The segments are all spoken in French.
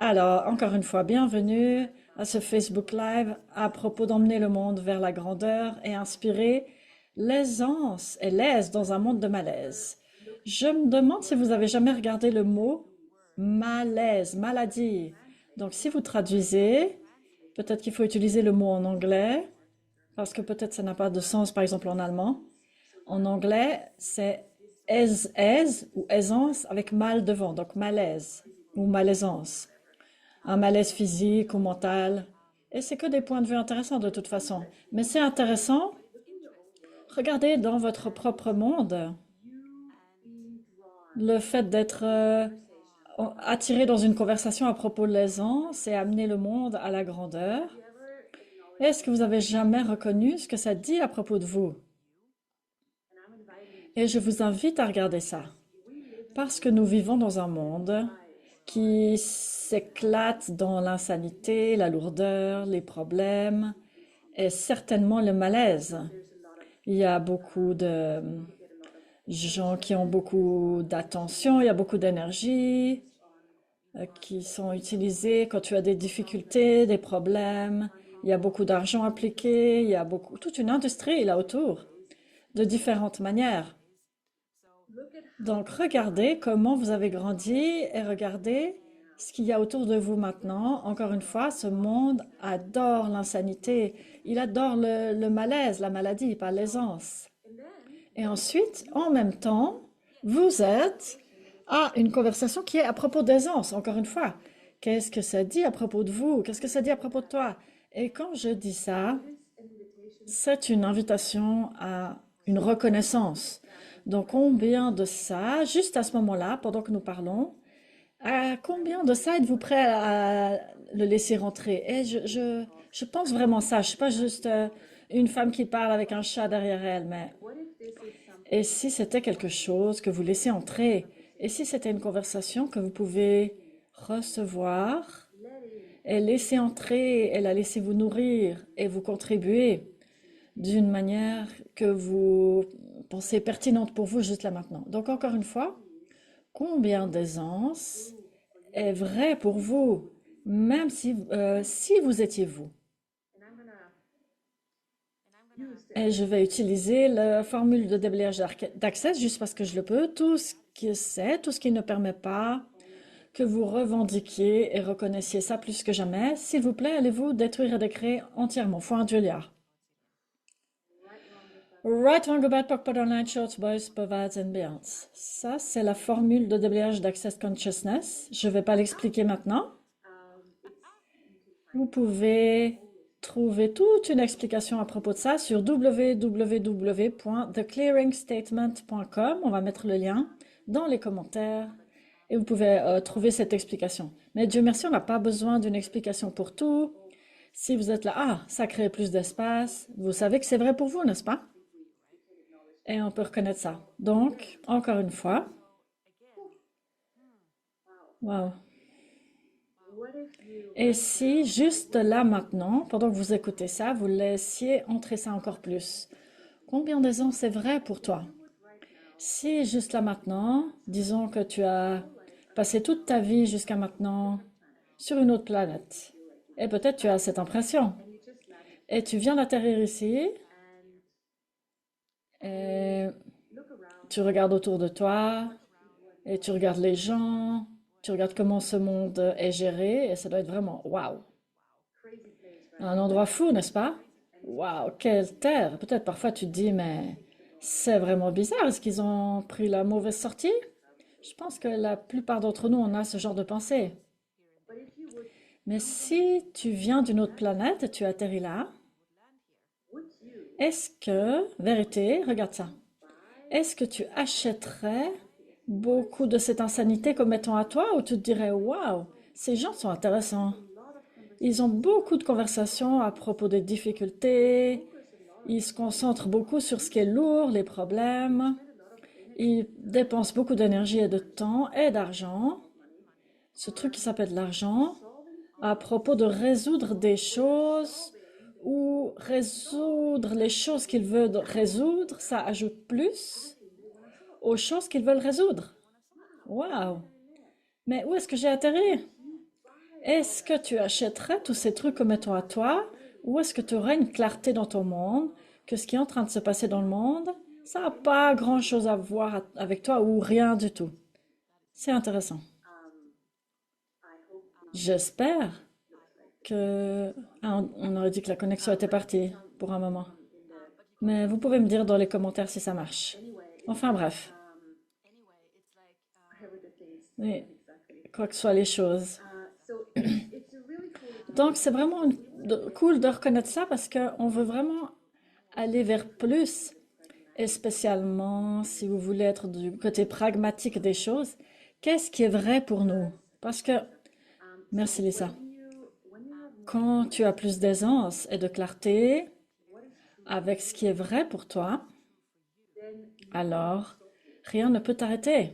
Alors, encore une fois, bienvenue à ce Facebook Live à propos d'emmener le monde vers la grandeur et inspirer l'aisance et l'aise dans un monde de malaise. Je me demande si vous avez jamais regardé le mot malaise, maladie. Donc, si vous traduisez, peut-être qu'il faut utiliser le mot en anglais, parce que peut-être ça n'a pas de sens, par exemple en allemand. En anglais, c'est aise ou aisance avec mal devant, donc malaise ou malaisance. Un malaise physique ou mental. Et c'est que des points de vue intéressants de toute façon. Mais c'est intéressant, regardez dans votre propre monde, le fait d'être attiré dans une conversation à propos de l'aisance et amener le monde à la grandeur. Est-ce que vous avez jamais reconnu ce que ça dit à propos de vous? Et je vous invite à regarder ça. Parce que nous vivons dans un monde qui s'éclate dans l'insanité, la lourdeur, les problèmes et certainement le malaise. Il y a beaucoup de gens qui ont beaucoup d'attention, il y a beaucoup d'énergie qui sont utilisées quand tu as des difficultés, des problèmes. Il y a beaucoup d'argent impliqué, il y a toute une industrie là autour, de différentes manières. Donc, regardez comment vous avez grandi et regardez ce qu'il y a autour de vous maintenant. Encore une fois, ce monde adore l'insanité. Il adore le malaise, la maladie, pas l'aisance. Et ensuite, en même temps, vous êtes à une conversation qui est à propos d'aisance. Encore une fois, qu'est-ce que ça dit à propos de vous? Qu'est-ce que ça dit à propos de toi? Et quand je dis ça, c'est une invitation à une reconnaissance. Donc, combien de ça, juste à ce moment-là, pendant que nous parlons, à combien de ça êtes-vous prêt à le laisser rentrer? Et je pense vraiment ça. Je suis pas juste une femme qui parle avec un chat derrière elle, mais et si c'était quelque chose que vous laissez entrer? Et si c'était une conversation que vous pouvez recevoir et laisser entrer et la laisser vous nourrir et vous contribuer d'une manière que vous pensez pertinente pour vous juste là maintenant. Donc encore une fois, combien d'aisance est vrai pour vous, même si vous étiez vous? Et je vais utiliser la formule de déblayage d'accès juste parce que je le peux. Tout ce qui c'est, tout ce qui ne permet pas que vous revendiquiez et reconnaissiez ça plus que jamais, s'il vous plaît, allez-vous détruire et décréer entièrement. Foi un Julia. Right, wrong, about, POC, online, shorts, boys, pervades and beyonds. Ça, c'est la formule de déblayage d'Access Consciousness. Je ne vais pas l'expliquer maintenant. Vous pouvez trouver toute une explication à propos de ça sur www.theclearingstatement.com. On va mettre le lien dans les commentaires et vous pouvez trouver cette explication. Mais Dieu merci, on n'a pas besoin d'une explication pour tout. Si vous êtes là, ah, ça crée plus d'espace, vous savez que c'est vrai pour vous, n'est-ce pas? Et on peut reconnaître ça. Donc, encore une fois, wow. Et si, juste là maintenant, pendant que vous écoutez ça, vous laissiez entrer ça encore plus? Combien de ans c'est vrai pour toi? Si, juste là maintenant, disons que tu as passé toute ta vie jusqu'à maintenant sur une autre planète, et peut-être tu as cette impression, et tu viens d'atterrir ici, et tu regardes autour de toi, et tu regardes les gens, tu regardes comment ce monde est géré, et ça doit être vraiment waouh! Un endroit fou, n'est-ce pas? Waouh, quelle terre! Peut-être parfois tu te dis, mais c'est vraiment bizarre. Est-ce qu'ils ont pris la mauvaise sortie? Je pense que la plupart d'entre nous, on a ce genre de pensée. Mais si tu viens d'une autre planète et tu atterris là, est-ce que, vérité, regarde ça, est-ce que tu achèterais beaucoup de cette insanité comme étant à toi ou tu te dirais, waouh, ces gens sont intéressants. Ils ont beaucoup de conversations à propos des difficultés. Ils se concentrent beaucoup sur ce qui est lourd, les problèmes. Ils dépensent beaucoup d'énergie et de temps et d'argent. Ce truc qui s'appelle l'argent, à propos de résoudre des choses ou résoudre les choses qu'ils veulent résoudre, ça ajoute plus aux choses qu'ils veulent résoudre. Waouh! Mais où est-ce que j'ai atterri? Est-ce que tu achèterais tous ces trucs comme étant à toi, ou est-ce que tu aurais une clarté dans ton monde, que ce qui est en train de se passer dans le monde, ça n'a pas grand-chose à voir avec toi ou rien du tout? C'est intéressant. J'espère que... Ah, on aurait dit que la connexion était partie pour un moment. Mais vous pouvez me dire dans les commentaires si ça marche. Enfin bref, oui, quoi que soient les choses. Donc c'est vraiment cool de reconnaître ça parce qu'on veut vraiment aller vers plus, et spécialement si vous voulez être du côté pragmatique des choses. Qu'est-ce qui est vrai pour nous? Parce que, merci Lisa, quand tu as plus d'aisance et de clarté avec ce qui est vrai pour toi, alors rien ne peut t'arrêter.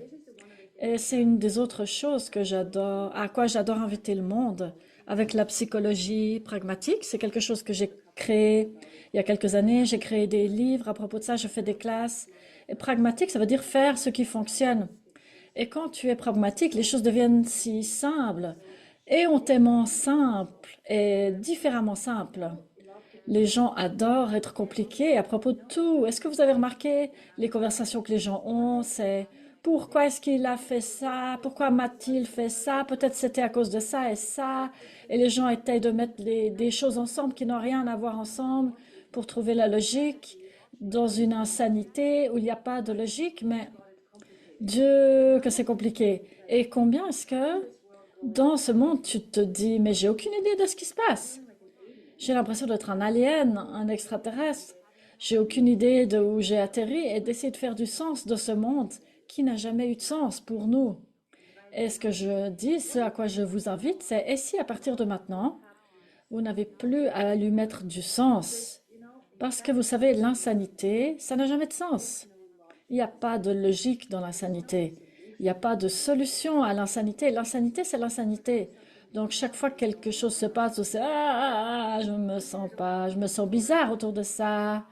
Et c'est une des autres choses que j'adore, à quoi j'adore inviter le monde avec la psychologie pragmatique. C'est quelque chose que j'ai créé il y a quelques années. J'ai créé des livres à propos de ça. Je fais des classes. Et pragmatique, ça veut dire faire ce qui fonctionne. Et quand tu es pragmatique, les choses deviennent si simples. Et on t'aimant simple et différemment simple. Les gens adorent être compliqués à propos de tout. Est-ce que vous avez remarqué les conversations que les gens ont? C'est pourquoi est-ce qu'il a fait ça? Pourquoi m'a-t-il fait ça? Peut-être c'était à cause de ça et ça. Et les gens essayent de mettre des choses ensemble qui n'ont rien à voir ensemble pour trouver la logique dans une insanité où il n'y a pas de logique. Mais Dieu, que c'est compliqué. Et combien est-ce que dans ce monde tu te dis, mais j'ai aucune idée de ce qui se passe? J'ai l'impression d'être un alien, un extraterrestre. J'ai aucune idée de où j'ai atterri et d'essayer de faire du sens de ce monde qui n'a jamais eu de sens pour nous. Et ce que je dis, ce à quoi je vous invite, c'est et si à partir de maintenant, vous n'avez plus à lui mettre du sens? Parce que vous savez, l'insanité, ça n'a jamais de sens. Il n'y a pas de logique dans l'insanité. Il n'y a pas de solution à l'insanité. L'insanité, c'est l'insanité. Donc, chaque fois que quelque chose se passe, c'est je me sens pas, je me sens bizarre autour de ça.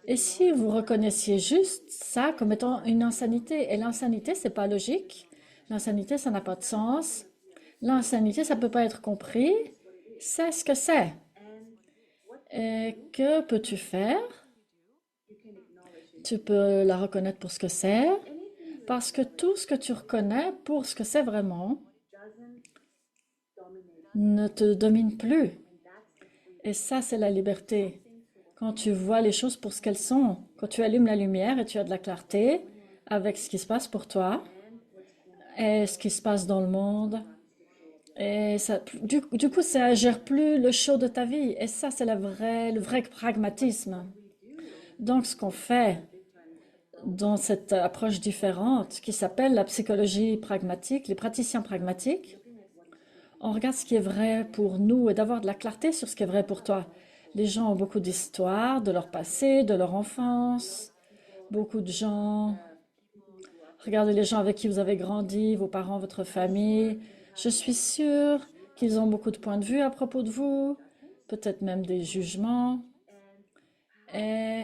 Et si vous reconnaissiez juste ça comme étant une insanité, et l'insanité, c'est pas logique. L'insanité, ça n'a pas de sens. L'insanité, ça peut pas être compris. C'est ce que c'est. Et que peux-tu faire? Tu peux la reconnaître pour ce que c'est, parce que tout ce que tu reconnais pour ce que c'est vraiment ne te domine plus. Et ça, c'est la liberté. Quand tu vois les choses pour ce qu'elles sont, quand tu allumes la lumière et tu as de la clarté avec ce qui se passe pour toi et ce qui se passe dans le monde. Et ça, du coup, ça gère plus le show de ta vie. Et ça, c'est le vrai pragmatisme. Donc, ce qu'on fait dans cette approche différente qui s'appelle la psychologie pragmatique, les praticiens pragmatiques, on regarde ce qui est vrai pour nous et d'avoir de la clarté sur ce qui est vrai pour toi. Les gens ont beaucoup d'histoires de leur passé, de leur enfance. Beaucoup de gens, regardez les gens avec qui vous avez grandi, vos parents, votre famille. Je suis sûre qu'ils ont beaucoup de points de vue à propos de vous, peut-être même des jugements. Et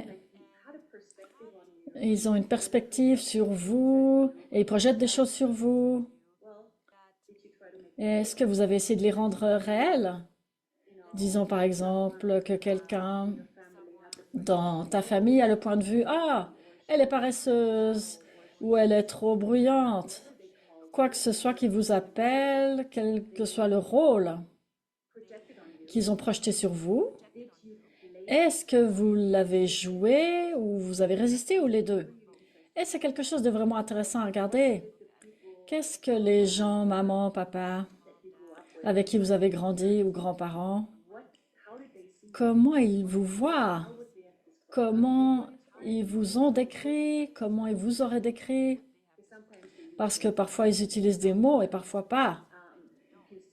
ils ont une perspective sur vous et ils projettent des choses sur vous. Est-ce que vous avez essayé de les rendre réels? Disons par exemple que quelqu'un dans ta famille a le point de vue, ah, elle est paresseuse ou elle est trop bruyante. Quoi que ce soit qui vous appelle, quel que soit le rôle qu'ils ont projeté sur vous, est-ce que vous l'avez joué ou vous avez résisté ou les deux? Et c'est quelque chose de vraiment intéressant à regarder. Qu'est-ce que les gens, maman, papa, avec qui vous avez grandi ou grands-parents, comment ils vous voient? Comment ils vous ont décrit? Comment ils vous auraient décrit? Parce que parfois ils utilisent des mots et parfois pas.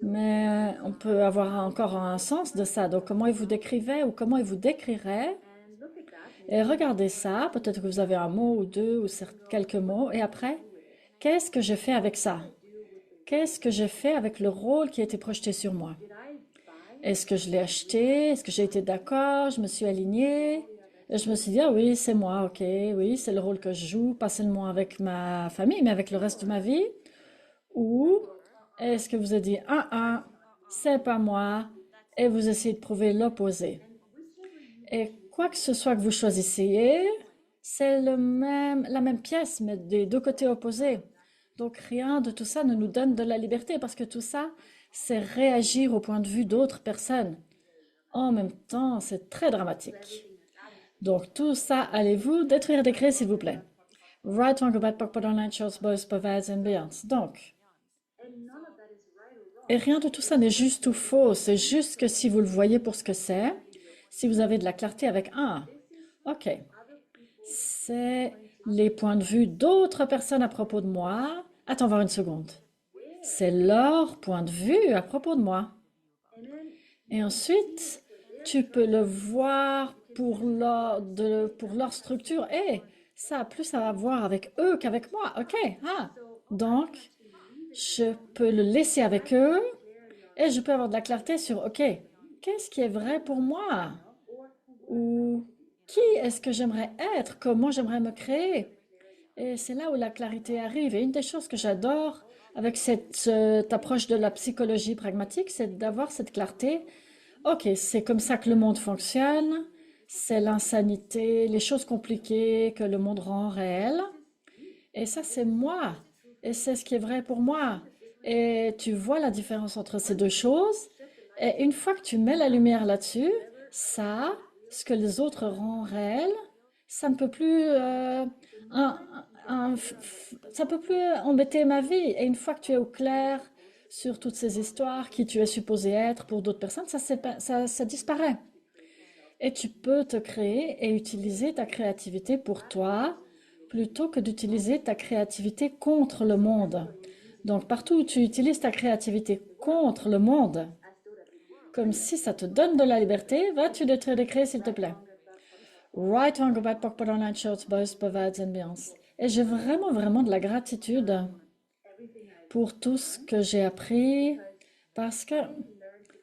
Mais on peut avoir encore un sens de ça. Donc comment ils vous décrivaient ou comment ils vous décriraient? Et regardez ça. Peut-être que vous avez un mot ou deux ou quelques mots. Et après, qu'est-ce que j'ai fait avec ça? Qu'est-ce que j'ai fait avec le rôle qui a été projeté sur moi? Est-ce que je l'ai acheté? Est-ce que j'ai été d'accord? Je me suis alignée? Et je me suis dit, ah oui, c'est moi, ok, oui, c'est le rôle que je joue, pas seulement avec ma famille, mais avec le reste de ma vie. Ou est-ce que vous avez dit, c'est pas moi, et vous essayez de prouver l'opposé. Et quoi que ce soit que vous choisissiez, c'est la même pièce, mais des deux côtés opposés. Donc rien de tout ça ne nous donne de la liberté, parce que tout ça, c'est réagir au point de vue d'autres personnes. En même temps, c'est très dramatique. Donc tout ça, allez-vous détruire d'écrire, s'il vous plaît. Right, wrong, about, POC, online, shows, boys, provides, and beyond. Donc, et rien de tout ça n'est juste ou faux, c'est juste que si vous le voyez pour ce que c'est, si vous avez de la clarté avec ok, c'est les points de vue d'autres personnes à propos de moi. Attends voir une seconde. C'est leur point de vue à propos de moi. Et ensuite, tu peux le voir pour leur structure. Et ça a plus à voir avec eux qu'avec moi. Ok, donc, je peux le laisser avec eux et je peux avoir de la clarté sur, ok, qu'est-ce qui est vrai pour moi? Ou qui est-ce que j'aimerais être? Comment j'aimerais me créer? Et c'est là où la clarité arrive. Et une des choses que j'adore avec cette approche de la psychologie pragmatique, c'est d'avoir cette clarté. Ok, c'est comme ça que le monde fonctionne. C'est l'insanité, les choses compliquées que le monde rend réelles. Et ça, c'est moi. Et c'est ce qui est vrai pour moi. Et tu vois la différence entre ces deux choses. Et une fois que tu mets la lumière là-dessus, ça, ce que les autres rendent réel, ça ne peut plus, un- ça peut plus embêter ma vie. Et une fois que tu es au clair sur toutes ces histoires, qui tu es supposé être pour d'autres personnes, ça disparaît. Et tu peux te créer et utiliser ta créativité pour toi plutôt que d'utiliser ta créativité contre le monde. Donc partout où tu utilises ta créativité contre le monde, comme si ça te donne de la liberté, vas-tu te décrire s'il te plaît. Right on go back put online shorts, boys, provides ambiance. Et j'ai vraiment, vraiment de la gratitude pour tout ce que j'ai appris parce que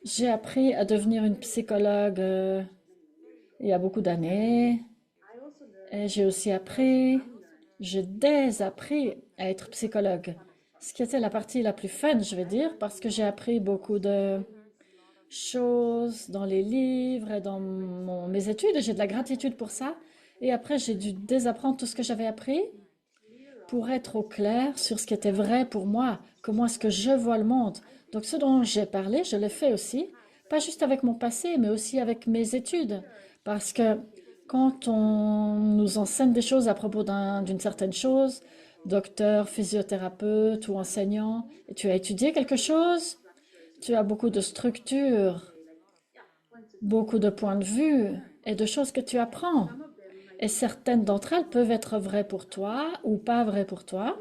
j'ai appris à devenir une psychologue il y a beaucoup d'années. Et j'ai désappris à être psychologue. Ce qui était la partie la plus fun, je vais dire, parce que j'ai appris beaucoup de choses dans les livres et dans mes études, et j'ai de la gratitude pour ça. Et après, j'ai dû désapprendre tout ce que j'avais appris pour être au clair sur ce qui était vrai pour moi, comment est-ce que je vois le monde. Donc ce dont j'ai parlé, je l'ai fait aussi, pas juste avec mon passé, mais aussi avec mes études. Parce que quand on nous enseigne des choses à propos d'une certaine chose, docteur, physiothérapeute ou enseignant, et tu as étudié quelque chose, tu as beaucoup de structures, beaucoup de points de vue et de choses que tu apprends. Et certaines d'entre elles peuvent être vraies pour toi ou pas vraies pour toi.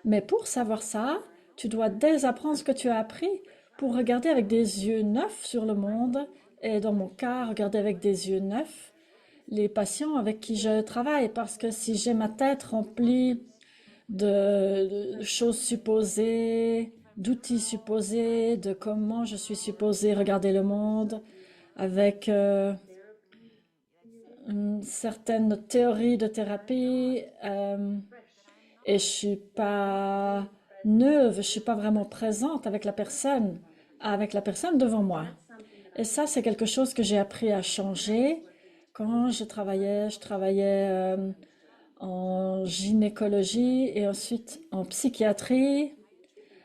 Mais pour savoir ça, tu dois désapprendre ce que tu as appris pour regarder avec des yeux neufs sur le monde. Et dans mon cas, regarder avec des yeux neufs les patients avec qui je travaille. Parce que si j'ai ma tête remplie de choses supposées, d'outils supposés, de comment je suis supposée regarder le monde, avec une certaine théorie de thérapie, et je suis pas neuve, je suis pas vraiment présente avec la personne devant moi. Et ça, c'est quelque chose que j'ai appris à changer quand je travaillais en gynécologie et ensuite en psychiatrie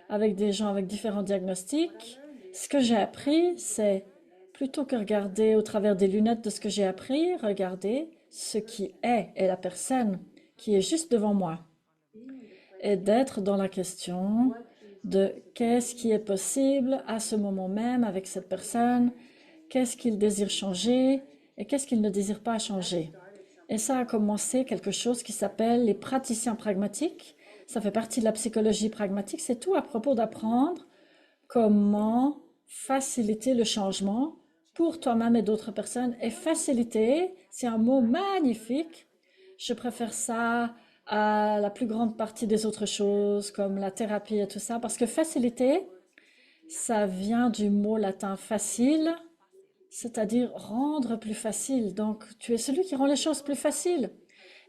avec des gens avec différents diagnostics. Ce que j'ai appris, c'est plutôt que regarder au travers des lunettes de ce que j'ai appris, regarder ce qui est et la personne qui est juste devant moi et d'être dans la question de qu'est-ce qui est possible à ce moment même avec cette personne, qu'est-ce qu'il désire changer et qu'est-ce qu'il ne désire pas changer. Et ça a commencé quelque chose qui s'appelle les praticiens pragmatiques. Ça fait partie de la psychologie pragmatique. C'est tout à propos d'apprendre comment faciliter le changement pour toi-même et d'autres personnes. Et faciliter, c'est un mot magnifique. Je préfère ça à la plus grande partie des autres choses, comme la thérapie et tout ça, parce que faciliter, ça vient du mot latin facile, c'est-à-dire rendre plus facile. Donc, tu es celui qui rend les choses plus faciles.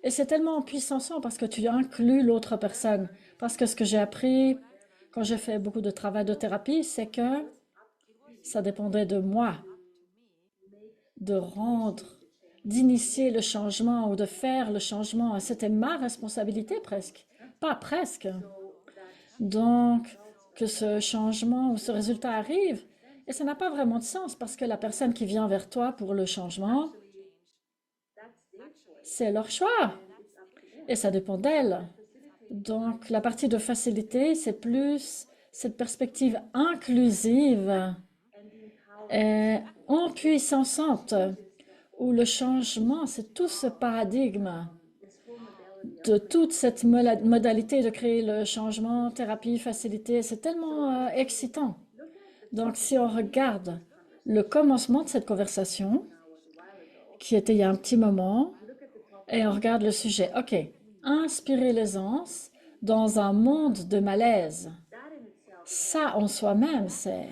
Et c'est tellement puissant parce que tu inclus l'autre personne. Parce que ce que j'ai appris quand j'ai fait beaucoup de travail de thérapie, c'est que Ça dépendait de moi de rendre, d'initier le changement ou de faire le changement. C'était ma responsabilité presque, pas presque. Donc, que ce changement ou ce résultat arrive, et ça n'a pas vraiment de sens parce que la personne qui vient vers toi pour le changement, c'est leur choix et ça dépend d'elle. Donc, la partie de facilité, c'est plus cette perspective inclusive et empuissante où le changement, c'est tout ce paradigme de toute cette modalité de créer le changement, thérapie, facilité. C'est tellement excitant. Donc, si on regarde le commencement de cette conversation, qui était il y a un petit moment, et on regarde le sujet, OK, inspirer l'aisance dans un monde de malaise. Ça, en soi-même, c'est...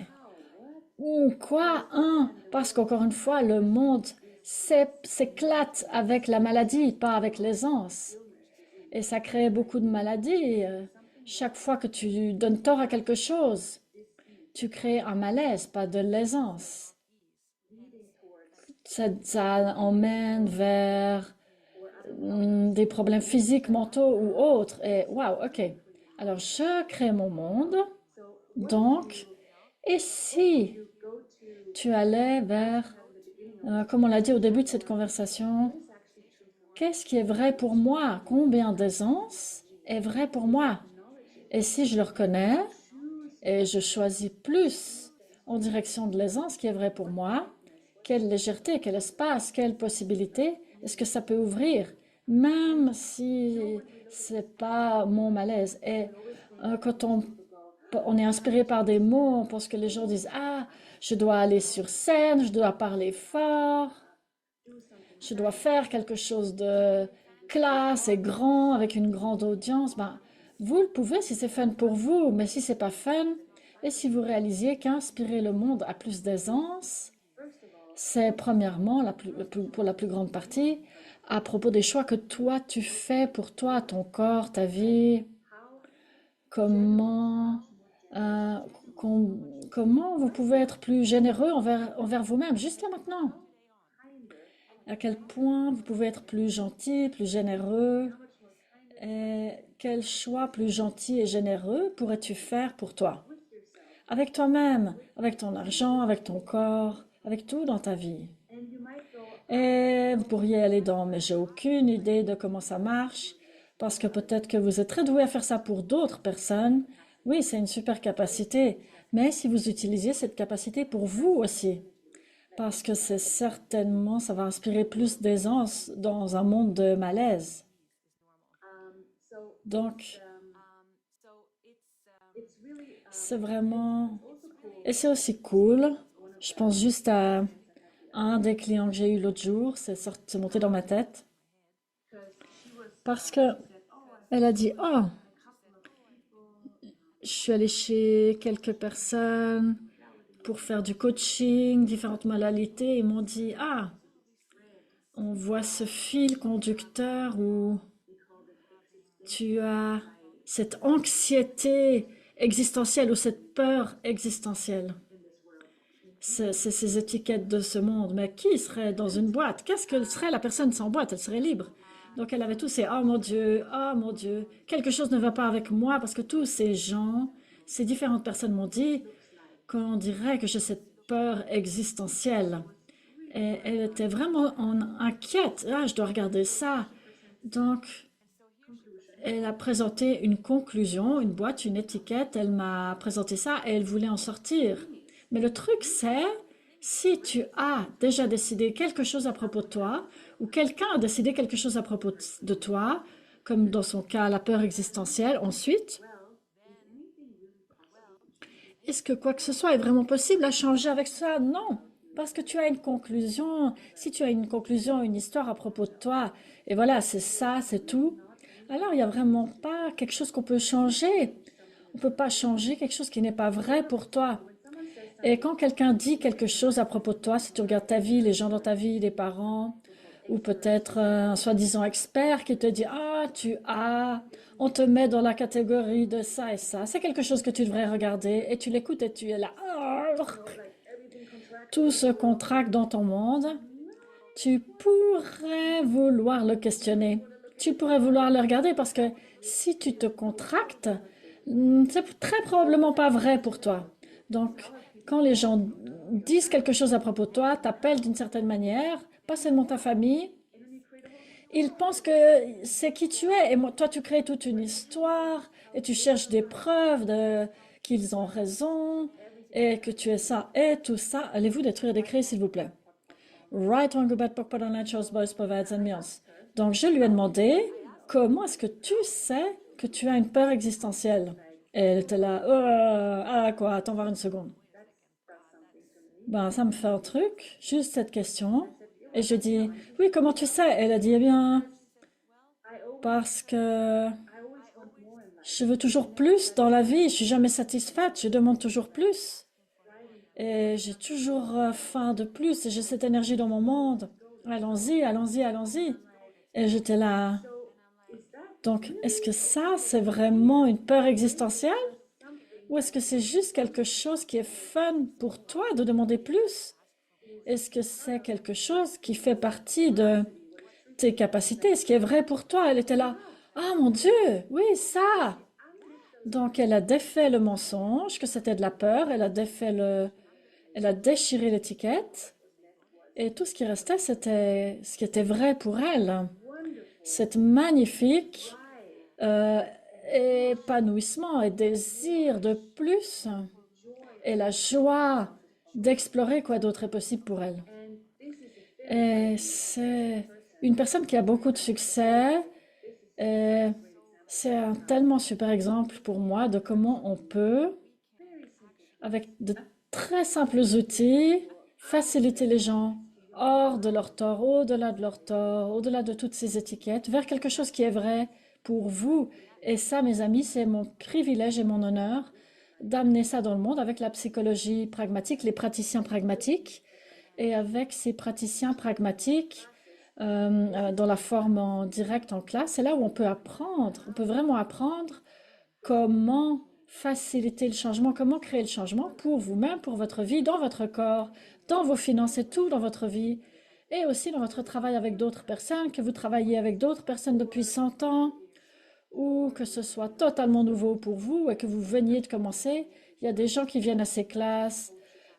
Ou quoi, hein? Parce qu'encore une fois, le monde s'éclate avec la maladie, pas avec l'aisance. Et ça crée beaucoup de maladies. Chaque fois que tu donnes tort à quelque chose, tu crées un malaise, pas de l'aisance. Ça emmène vers des problèmes physiques, mentaux ou autres. Et waouh, ok. Alors, je crée mon monde. Donc, et si tu allais vers, comme on l'a dit au début de cette conversation, qu'est-ce qui est vrai pour moi? Combien d'aisance est vrai pour moi? Et si je le reconnais et je choisis plus en direction de l'aisance qui est vrai pour moi, quelle légèreté, quel espace, quelle possibilité est-ce que ça peut ouvrir, même si c'est pas mon malaise. Et quand on est inspiré par des mots, on pense que les gens disent, ah, je dois aller sur scène, je dois parler fort, je dois faire quelque chose de classe et grand avec une grande audience. Ben, vous le pouvez si c'est fun pour vous, mais si c'est pas fun, et si vous réalisiez qu'inspirer le monde a plus d'aisance, c'est premièrement, pour la plus grande partie, à propos des choix que toi tu fais pour toi, ton corps, ta vie, comment, euh, comment vous pouvez être plus généreux envers vous-même, juste là maintenant. À quel point vous pouvez être plus gentil, plus généreux, et quel choix plus gentil et généreux pourrais-tu faire pour toi? Avec toi-même, avec ton argent, avec ton corps, avec tout dans ta vie. Et vous pourriez aller dans, mais j'ai aucune idée de comment ça marche, parce que peut-être que vous êtes très doué à faire ça pour d'autres personnes. Oui, c'est une super capacité, mais si vous utilisiez cette capacité pour vous aussi, parce que c'est certainement, ça va inspirer plus d'aisance dans un monde de malaise. Donc, c'est vraiment... Et c'est aussi cool. Je pense juste à un des clients que j'ai eu l'autre jour, c'est monté dans ma tête, parce que elle a dit, oh, je suis allée chez quelques personnes pour faire du coaching, différentes modalités. Ils m'ont dit, ah, on voit ce fil conducteur où tu as cette anxiété existentielle ou cette peur existentielle. C'est ces étiquettes de ce monde. Mais qui serait dans une boîte? Qu'est-ce que serait la personne sans boîte? Elle serait libre. Donc elle avait tous ces oh mon Dieu, quelque chose ne va pas avec moi parce que tous ces gens, ces différentes personnes m'ont dit qu'on dirait que j'ai cette peur existentielle. Et elle était vraiment inquiète. Ah, je dois regarder ça. Donc, elle a présenté une conclusion, une boîte, une étiquette. Elle m'a présenté ça et elle voulait en sortir. Mais le truc, c'est si tu as déjà décidé quelque chose à propos de toi, ou quelqu'un a décidé quelque chose à propos de toi, comme dans son cas la peur existentielle, ensuite, est-ce que quoi que ce soit est vraiment possible à changer avec ça? Non, parce que tu as une conclusion. Si tu as une conclusion, une histoire à propos de toi, et voilà, c'est ça, c'est tout, alors il n'y a vraiment pas quelque chose qu'on peut changer. On ne peut pas changer quelque chose qui n'est pas vrai pour toi. Et quand quelqu'un dit quelque chose à propos de toi, si tu regardes ta vie, les gens dans ta vie, les parents, ou peut-être un soi-disant expert qui te dit, ah, on te met dans la catégorie de ça et ça, c'est quelque chose que tu devrais regarder, et tu l'écoutes et tu es là, ah, tout se contracte dans ton monde, tu pourrais vouloir le questionner. Tu pourrais vouloir le regarder parce que si tu te contractes, c'est très probablement pas vrai pour toi. Donc, quand les gens disent quelque chose à propos de toi, t'appellent d'une certaine manière, pas seulement ta famille, ils pensent que c'est qui tu es. Et moi, toi, tu crées toute une histoire et tu cherches des preuves qu'ils ont raison et que tu es ça et tout ça. Allez-vous détruire des créés, s'il vous plaît? Right on Gubat Pokpadan Chose Boys Provides and Meals. Donc, je lui ai demandé, comment est-ce que tu sais que tu as une peur existentielle? Et elle était là, ah quoi, attends voir une seconde. Ben, ça me fait un truc, juste cette question. Et je dis, oui, comment tu sais? Elle a dit, eh bien, parce que je veux toujours plus dans la vie, je suis jamais satisfaite, je demande toujours plus. Et j'ai toujours faim de plus et j'ai cette énergie dans mon monde. Allons-y, allons-y, allons-y. Et j'étais là. Donc, est-ce que ça, c'est vraiment une peur existentielle? Ou est-ce que c'est juste quelque chose qui est fun pour toi de demander plus? Est-ce que c'est quelque chose qui fait partie de tes capacités? Ce qui est vrai pour toi? Elle était là. Ah mon Dieu, oui, ça. Donc, elle a défait le mensonge, que c'était de la peur. Elle a déchiré l'étiquette. Et tout ce qui restait, c'était ce qui était vrai pour elle. Cette magnifique euh, épanouissement et désir de plus et la joie d'explorer quoi d'autre est possible pour elle. Et c'est une personne qui a beaucoup de succès et c'est un tellement super exemple pour moi de comment on peut, avec de très simples outils, faciliter les gens hors de leur tort, au-delà de leur tort, au-delà de toutes ces étiquettes, vers quelque chose qui est vrai pour vous. Et ça, mes amis, c'est mon privilège et mon honneur d'amener ça dans le monde avec la psychologie pragmatique, les praticiens pragmatiques. Et avec ces praticiens pragmatiques, dans la forme en direct en classe, c'est là où on peut apprendre, on peut vraiment apprendre comment faciliter le changement, comment créer le changement pour vous-même, pour votre vie, dans votre corps, dans vos finances et tout dans votre vie, et aussi dans votre travail avec d'autres personnes, que vous travaillez avec d'autres personnes depuis 100 ans, ou que ce soit totalement nouveau pour vous et que vous veniez de commencer. Il y a des gens qui viennent à ces classes,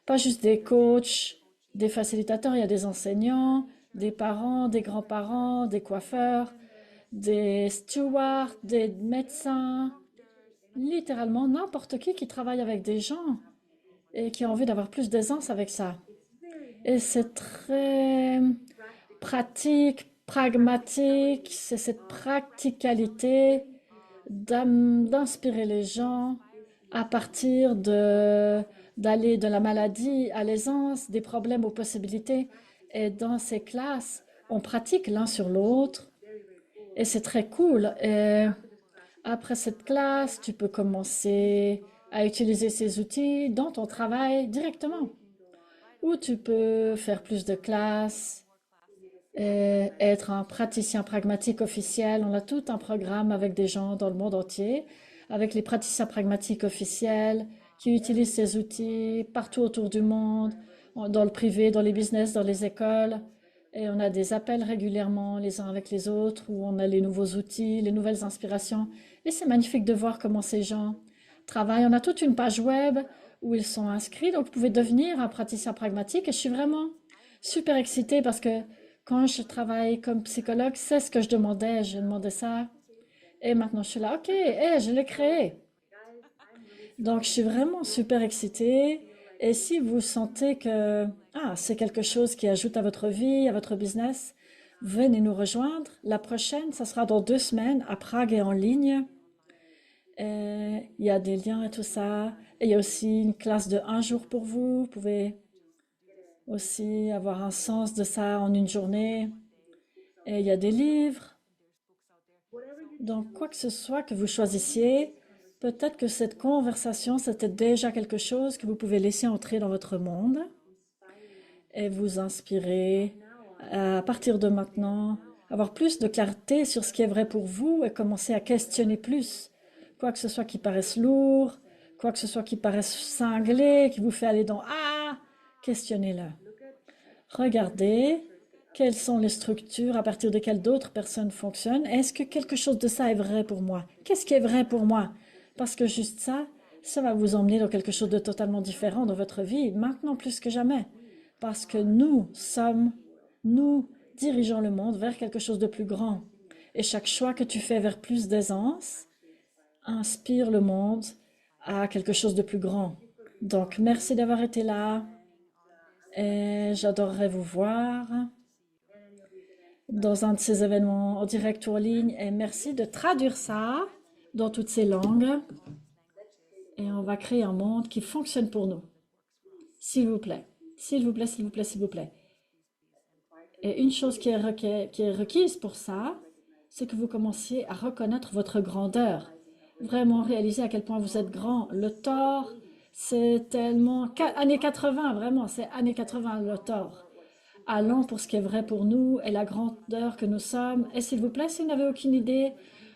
pas juste des coachs, des facilitateurs, il y a des enseignants, des parents, des grands-parents, des coiffeurs, des stewards, des médecins, littéralement n'importe qui travaille avec des gens et qui a envie d'avoir plus d'aisance avec ça. Et c'est très pratique, pragmatique, c'est cette practicalité d'inspirer les gens à partir d'aller de la maladie à l'aisance, des problèmes aux possibilités. Et dans ces classes, on pratique l'un sur l'autre et c'est très cool. Et après cette classe, tu peux commencer à utiliser ces outils dans ton travail directement. Ou tu peux faire plus de classes, et être un praticien pragmatique officiel. On a tout un programme avec des gens dans le monde entier, avec les praticiens pragmatiques officiels qui utilisent ces outils partout autour du monde, dans le privé, dans les business, dans les écoles. Et on a des appels régulièrement les uns avec les autres où on a les nouveaux outils, les nouvelles inspirations. Et c'est magnifique de voir comment ces gens travaillent. On a toute une page web où ils sont inscrits, donc vous pouvez devenir un praticien pragmatique. Et je suis vraiment super excitée parce que quand je travaille comme psychologue, c'est ce que je demandais. Je demandais ça. Et maintenant, je suis là, OK, je l'ai créé. Donc, je suis vraiment super excitée. Et si vous sentez que c'est quelque chose qui ajoute à votre vie, à votre business, venez nous rejoindre. La prochaine, ça sera dans 2 semaines à Prague et en ligne. Et il y a des liens et tout ça. Et il y a aussi une classe de 1 jour pour vous. Vous pouvez aussi avoir un sens de ça en une journée. Et il y a des livres. Donc, quoi que ce soit que vous choisissiez, peut-être que cette conversation, c'était déjà quelque chose que vous pouvez laisser entrer dans votre monde et vous inspirer à partir de maintenant, avoir plus de clarté sur ce qui est vrai pour vous et commencer à questionner plus. Quoi que ce soit qui paraisse lourd, quoi que ce soit qui paraisse cinglé, qui vous fait aller dans Questionnez-le. Regardez quelles sont les structures à partir desquelles d'autres personnes fonctionnent. Est-ce que quelque chose de ça est vrai pour moi? Qu'est-ce qui est vrai pour moi? Parce que juste ça, ça va vous emmener dans quelque chose de totalement différent dans votre vie, maintenant plus que jamais. Parce que nous dirigeons le monde vers quelque chose de plus grand. Et chaque choix que tu fais vers plus d'aisance inspire le monde à quelque chose de plus grand. Donc, merci d'avoir été là et j'adorerais vous voir dans un de ces événements en direct ou en ligne. Et merci de traduire ça dans toutes ces langues. Et on va créer un monde qui fonctionne pour nous. S'il vous plaît. S'il vous plaît, s'il vous plaît, s'il vous plaît. Et une chose qui est requise pour ça, c'est que vous commenciez à reconnaître votre grandeur. Vraiment réaliser à quel point vous êtes grand. Le tort, c'est tellement... Années 80, vraiment, c'est années 80 le tort. Allons pour ce qui est vrai pour nous et la grandeur que nous sommes. Et s'il vous plaît, si vous n'avez aucune idée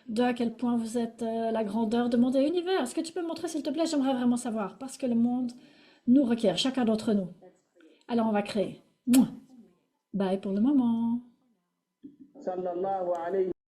de à quel point vous êtes la grandeur de monde et univers, est-ce que tu peux me montrer, s'il te plaît? J'aimerais vraiment savoir, parce que le monde nous requiert, chacun d'entre nous. Alors, on va créer. Mouah. Bye pour le moment.